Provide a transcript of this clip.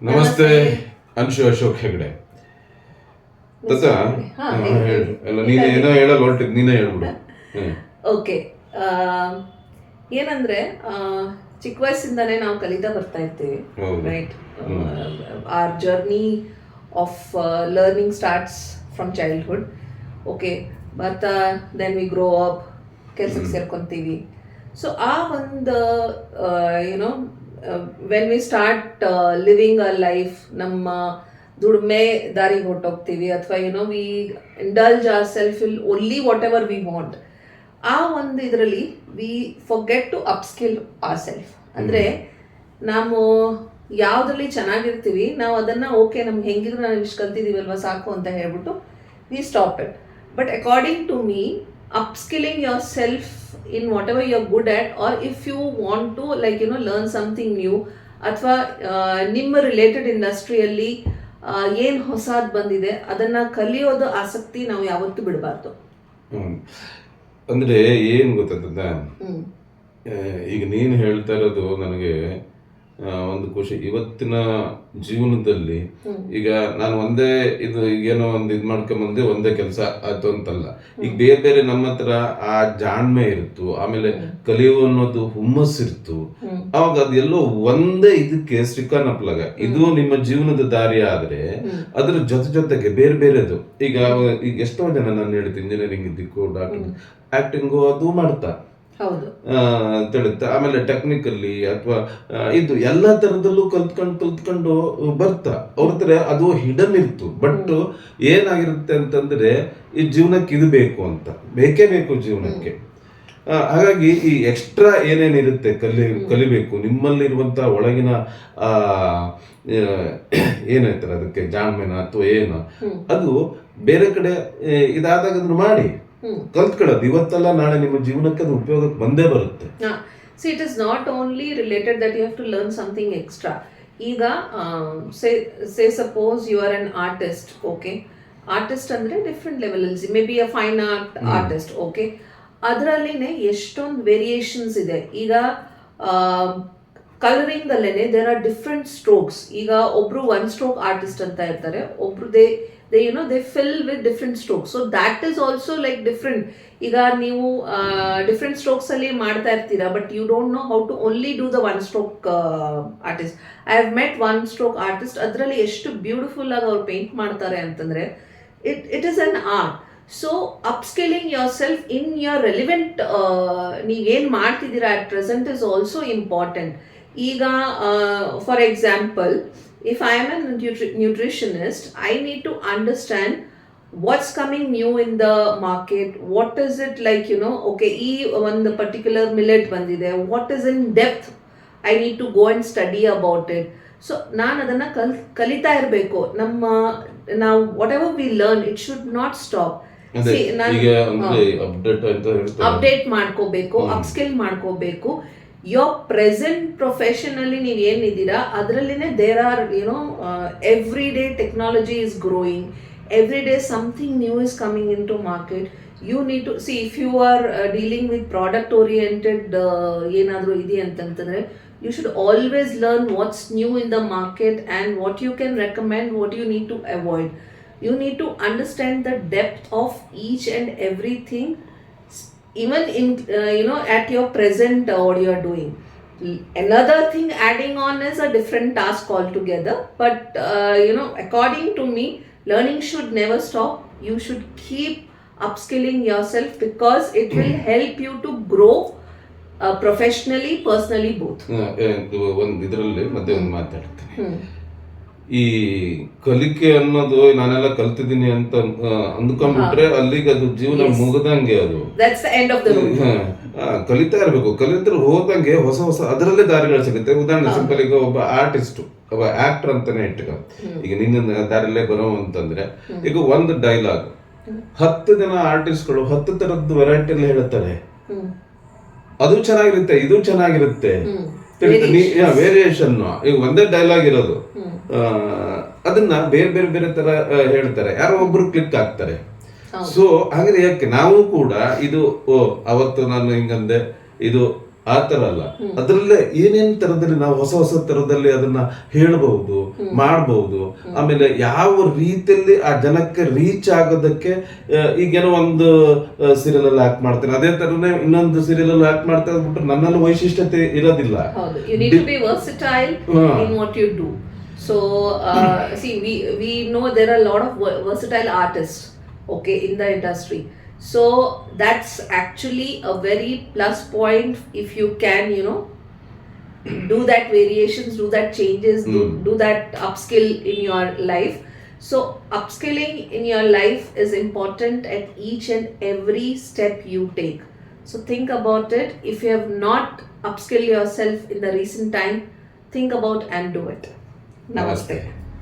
ನಮಸ್ತೆ ಅನ್ಶು ಅಶೋಕ್ ಹೆಗಡೆ ತತ ಅಲ್ಲ ನೀನು ಏನೋ ಹೇಳಲ್ಲ ಹೊರಟಿದ್ ನೀನೇ ಹೇಳ್ಬಿಡು. ಓಕೆ, ಏನಂದ್ರೆ ಚಿಕ್ಕ ವಯಸ್ಸಿಂದಾನೇ ನಾವು ಕಲಿತಾ ಬರ್ತಾ ಇರ್ತೀವಿ, right? Our journey of learning starts from childhood. Okay, ಬರ್ತಾ ದೆನ್ ವಿ ಗ್ರೋ ಅಪ್, ಕೆಲ್ಸಕ್ಕೆ ಸೇರ್ಕೊಂತೀವಿ. ಸೊ ಆ ಒಂದು you know when we start living a life, ನಮ್ಮ ದುಡಿಮೆ ದಾರಿಗೆ ಹೊಟ್ಟೋಗ್ತೀವಿ, ಅಥವಾ you know we indulge our self in only whatever we want. ಆ ಒಂದು ಇದರಲ್ಲಿ we forget to upskill our self. ಅಂದರೆ ನಾವು ಯಾವುದ್ರಲ್ಲಿ ಚೆನ್ನಾಗಿರ್ತೀವಿ, ನಾವು ಅದನ್ನು ಓಕೆ ನಮ್ಗೆ ಹೆಂಗಿದ್ರು ನಾವು ಇಷ್ಟು ಕಲ್ತಿದ್ದೀವಲ್ವ ಸಾಕು ಅಂತ ಹೇಳ್ಬಿಟ್ಟು we stop it. But according to me, upskilling yourself in whatever you're good at, or if you want to learn something new, ಅಥವಾ ನಿಮ್ಮ ರಿಲೇಟೆಡ್ ಇಂಡಸ್ಟ್ರಿಯಲ್ಲಿ ಏನು ಹೊಸದು ಬಂದಿದೆ ಅದನ್ನ ಕಲಿಯೋದು ಆಸಕ್ತಿ ನಾವು ಯಾವತ್ತೂ ಬಿಡಬಾರ್ದು. ಅಂದ್ರೆ ಏನು ಗೊತ್ತಾಗ್ತದ, ಈಗ ನೀನು ಹೇಳ್ತಾ ಇರೋದು ನನಗೆ ಒಂದು ಖುಷಿ. ಇವತ್ತಿನ ಜೀವನದಲ್ಲಿ ಈಗ ನಾನು ಒಂದೇ ಇದು ಏನೋ ಒಂದು ಇದು ಮಾಡ್ಕೊಂಬಂದೆ ಒಂದೇ ಕೆಲಸ ಆಯ್ತು ಅಂತಲ್ಲ. ಈಗ ಬೇರೆ ಬೇರೆ ನಮ್ಮ ಹತ್ರ ಆ ಜಾಣ್ಮೆ ಇರುತ್ತು, ಆಮೇಲೆ ಕಲಿಯುವ ಅನ್ನೋದು ಹುಮ್ಮಸ್ಸಿರ್ತು. ಅವಾಗ ಅದೆಲ್ಲೋ ಒಂದೇ ಇದಕ್ಕೆ ಶ್ರೀಕಾನಪ್ಲಾಗ ಇದು ನಿಮ್ಮ ಜೀವನದ ದಾರಿ ಆದ್ರೆ ಅದ್ರ ಜೊತೆಗೆ ಬೇರೆ ಬೇರೆದು ಈಗ ಎಷ್ಟೋ ಜನ ನಾನು ಹೇಳ್ತೀನಿ ಇಂಜಿನಿಯರಿಂಗ್ ಇದ್ದಕ್ಕೂ ಡಾಕ್ಟರ್ ಆಕ್ಟಿಂಗು ಅದು ಮಾಡ್ತಾ ತಿಳಿತ, ಆಮೇಲೆ ಟೆಕ್ನಿಕಲ್ಲಿ ಅಥವಾ ಇದು ಎಲ್ಲ ತರದಲ್ಲೂ ಕಲ್ತ್ಕೊಂಡು ಬರ್ತಾ ಅವ್ರ ಹತ್ರ ಅದು ಹಿಡನ್ ಇರ್ತು. ಬಟ್ ಏನಾಗಿರುತ್ತೆ ಅಂತಂದ್ರೆ ಈ ಜೀವನಕ್ಕೆ ಇದು ಬೇಕು ಅಂತ ಬೇಕೇ ಬೇಕು ಜೀವನಕ್ಕೆ. ಹಾಗಾಗಿ ಈ ಎಕ್ಸ್ಟ್ರಾ ಏನೇನಿರುತ್ತೆ ಕಲಿಬೇಕು, ನಿಮ್ಮಲ್ಲಿರುವಂತ ಒಳಗಿನ ಏನಾಯ್ತಾರೆ ಅದಕ್ಕೆ ಜಾಣ್ಮೆನ ಅಥವಾ ಏನು, ಅದು ಬೇರೆ ಕಡೆ ಇದಾದಾಗ ಅದನ್ನ ಮಾಡಿ ಕಲ್ತ್ಕೊಳ್ಳೋದು. ಇವತ್ತಲ್ಲ ನಾಳೆ ನಿಮ್ಮ ಜೀವನಕ್ಕೆ ಅದು ಉಪಯೋಗಕ್ಕೆ ಬಂದೇ ಬರುತ್ತೆ. See, it is not only related that you have to learn something extra. ಈಗ say suppose you are an artist, okay? Artist ಅಂದ್ರೆ different level, may be a fine art artist, okay? ಅದರಲ್ಲಿನೇ ಎಷ್ಟೊಂದು ವೇರಿಯೇಷನ್ಸ್ ಇದೆ. ಈಗ colouring ಅಲ್ಲೇನೆ there are different strokes. ಈಗ ಒಬ್ರು one stroke artist ಅಂತ ಇರ್ತಾರೆ, ಒಬ್ರು they fill with different strokes, so that is also like different. ಈಗ ನೀವು different strokes ಅಲ್ಲಿ ಮಾಡ್ತಾ ಇರ್ತೀರಾ, but you don't know how to only do the one stroke artist. I have met one stroke artist, ಅದರಲ್ಲಿ ಎಷ್ಟು beautiful ಆಗಿ ಅವ್ರು paint ಮಾಡ್ತಾರೆ ಅಂತಂದ್ರೆ it is an art. So upscaling yourself in your relevant ನೀವೇನ್ ಮಾಡ್ತಿದ್ದೀರಾ at present is also important. ಈಗ for example, if I am a nutritionist, I need to understand what's coming new in the market. What is it like, okay, one particular millet bandide, what is in depth I need to go and study about it. So ನಾನು ಅದನ್ನ ಕಲಿತಾ ಇರಬೇಕು. ನಾವು whatever we learn, it should not stop. Update ಮಾಡ್ಕೋಬೇಕು, upskill ಮಾಡ್ಕೋಬೇಕು. Your present ಪ್ರೊಫೆಷನಲ್ಲಿ ನೀವು ಏನಿದ್ದೀರಾ ಅದರಲ್ಲಿನೇ there are every day technology is growing, every day something new is coming into market. You need to see, if you are dealing with product oriented ಏನಾದರೂ ಇದೆ ಅಂತಂತಂದರೆ you should always learn what's new in the market and what you can recommend, what you need to avoid. You need to understand the depth of each and everything, even in at your present what you are doing. Another thing adding on is a different task altogether, but according to me, learning should never stop. You should keep upskilling yourself because it will help you to grow professionally, personally, both. ಒಂದು ಇದರಲ್ಲಿ ಮಧ್ಯೆ ಒಂದು ಮಾತಾಡ್ತೀನಿ. ಈ ಕಲಿಕೆ ಅನ್ನೋದು ನಾನೆಲ್ಲ ಕಲ್ತಿದ್ದೀನಿ ಅಂತ ಅಂದ್ಕೊಂಡ್ಬಿಟ್ರೆ ಅಲ್ಲಿಗೆ ಅದು ಜೀವನ ಮುಗದಂಗೆ. ಅದು ಕಲಿತಾ ಇರ್ಬೇಕು. ಕಲಿತ್ರ ಹೋದಂಗೆ ಹೊಸ ಹೊಸ ಅದರಲ್ಲೇ ದಾರಿಗಳು ಸಿಗುತ್ತೆ. ಉದಾಹರಣೆ ಸಿಂಪಲ್, ಈಗ ಒಬ್ಬ ಆರ್ಟಿಸ್ಟ್, ಒಬ್ಬ ಆಕ್ಟರ್ ಅಂತಾನೆ ಇಟ್ಕ. ಈಗ ನಿನ್ನ ದಾರಿಯಲ್ಲೇ ಬರೋ ಅಂತಂದ್ರೆ ಈಗ ಒಂದು ಡೈಲಾಗ್ 10 ಜನ ಆರ್ಟಿಸ್ಟ್ಗಳು 10 ತರದ್ದು ವೆರೈಟಿಯಲ್ಲಿ ಹೇಳ್ತಾರೆ. ಅದು ಚೆನ್ನಾಗಿರುತ್ತೆ, ಇದು ಚೆನ್ನಾಗಿರುತ್ತೆ, ವೇರಿಯೇಷನ್. ಈಗ ಒಂದೇ ಡೈಲಾಗ್ ಇರೋದು, ಅದನ್ನ ಬೇರೆ ಬೇರೆ ಬೇರೆ ತರ ಹೇಳ್ತಾರೆ, ಯಾರೋ ಒಬ್ರು ಕ್ಲಿಕ್ ಆಗ್ತಾರೆ. ಸೊ ಹಾಗೆ ಯಾಕೆ ನಾವು ಕೂಡ ಇದು ಅವತ್ತು ನಾನು ಹಿಂಗಂದೆ, ಇದು ಆ ತರ ಅಲ್ಲ, ಅದ್ರಲ್ಲೇ ಏನೇನ್ ತರದಲ್ಲಿ ನಾವು ಹೊಸ ಹೊಸ ತರದಲ್ಲಿ ಅದನ್ನ ಹೇಳ್ಬಹುದು, ಮಾಡಬಹುದು. ಆಮೇಲೆ ಯಾವ ರೀತಿಯಲ್ಲಿ ಆ ಜನಕ್ಕೆ ರೀಚ್ ಆಗೋದಕ್ಕೆ, ಈಗೇನೋ ಒಂದು ಸೀರಿಯಲ್ ಅಲ್ಲಿ ಆಕ್ಟ್ ಮಾಡ್ತೇನೆ, ಅದೇ ತರನೇ ಇನ್ನೊಂದು ಸೀರಿಯಲ್ ಅಲ್ಲಿ ಆಕ್ಟ್ ಮಾಡ್ತಾ ಇದ್ಬಿಟ್ರೆ ನನ್ನಲ್ಲಿ ವೈಶಿಷ್ಟ್ಯತೆ ಇರೋದಿಲ್ಲ. You need to be versatile in what you do. So see, we know there are a lot of versatile artists, okay, in the industry. So that's actually a very plus point if you can, do that variations, do that changes, do that upskill in your life. So upskilling in your life is important at each and every step you take. So think about it. If you have not upskilled yourself in the recent time, think about and do it. Namaste.